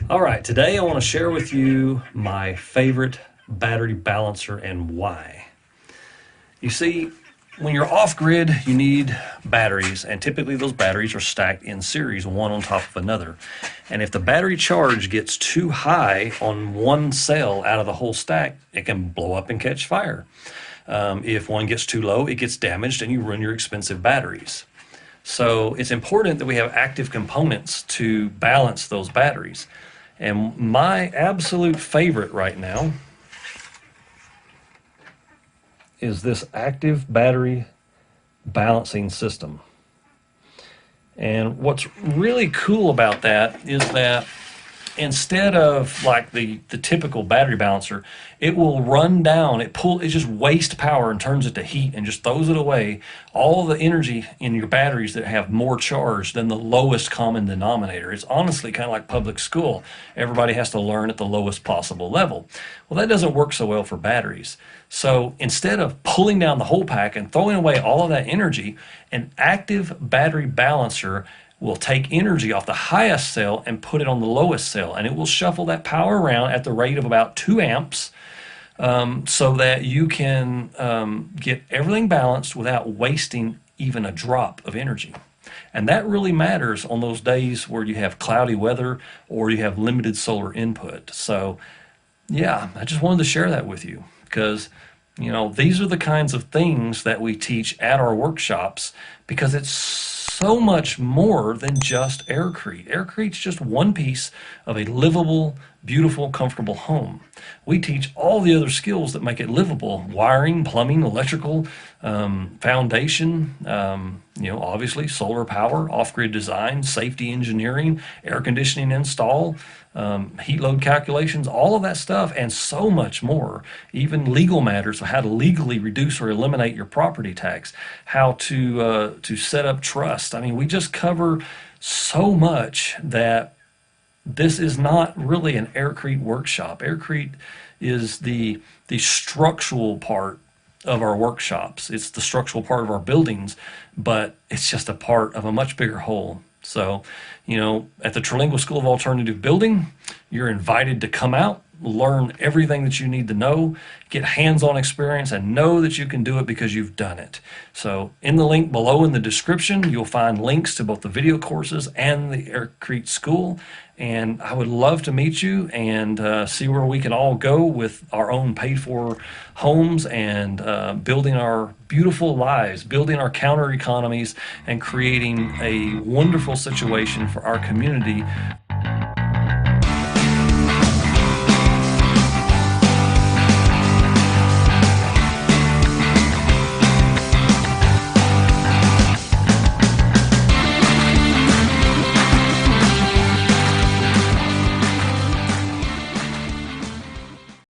All right, today I want to share with you my favorite battery balancer and why. You see, when you're off grid, you need batteries, and typically those batteries are stacked in series, one on top of another. And if the battery charge gets too high on one cell out of the whole stack, it can blow up and catch fire. If one gets too low, it gets damaged and you ruin your expensive batteries. So it's important that we have active components to balance those batteries. And my absolute favorite right now is this active battery balancing system. And what's really cool about that is that instead of like the typical battery balancer, it will run down, it just wastes power and turns it to heat and just throws it away. All the energy in your batteries that have more charge than the lowest common denominator. It's honestly kind of like public school. Everybody has to learn at the lowest possible level. Well, that doesn't work so well for batteries. So instead of pulling down the whole pack and throwing away all of that energy, an active battery balancer will take energy off the highest cell and put it on the lowest cell, and it will shuffle that power around at the rate of about 2 amps, so that you can get everything balanced without wasting even a drop of energy. And that really matters on those days where you have cloudy weather or you have limited solar input. So yeah, I just wanted to share that with you because these are the kinds of things that we teach at our workshops, because it's so much more than just AirCrete. AirCrete's just one piece of a livable, beautiful, comfortable home. We teach all the other skills that make it livable: wiring, plumbing, electrical, foundation, obviously solar power, off-grid design, safety engineering, air conditioning install, heat load calculations, all of that stuff, and so much more. Even legal matters of how to legally reduce or eliminate your property tax, how to set up trust. I mean, we just cover so much that this is not really an AirCrete workshop. AirCrete is the structural part of our workshops. It's the structural part of our buildings, but it's just a part of a much bigger whole. So, at the Trilingual School of Alternative Building, you're invited to come out, learn everything that you need to know, get hands-on experience, and know that you can do it because you've done it. So in the link below in the description, you'll find links to both the video courses and the AirCrete School. And I would love to meet you and see where we can all go with our own paid-for homes and building our beautiful lives, building our counter economies, and creating a wonderful situation for our community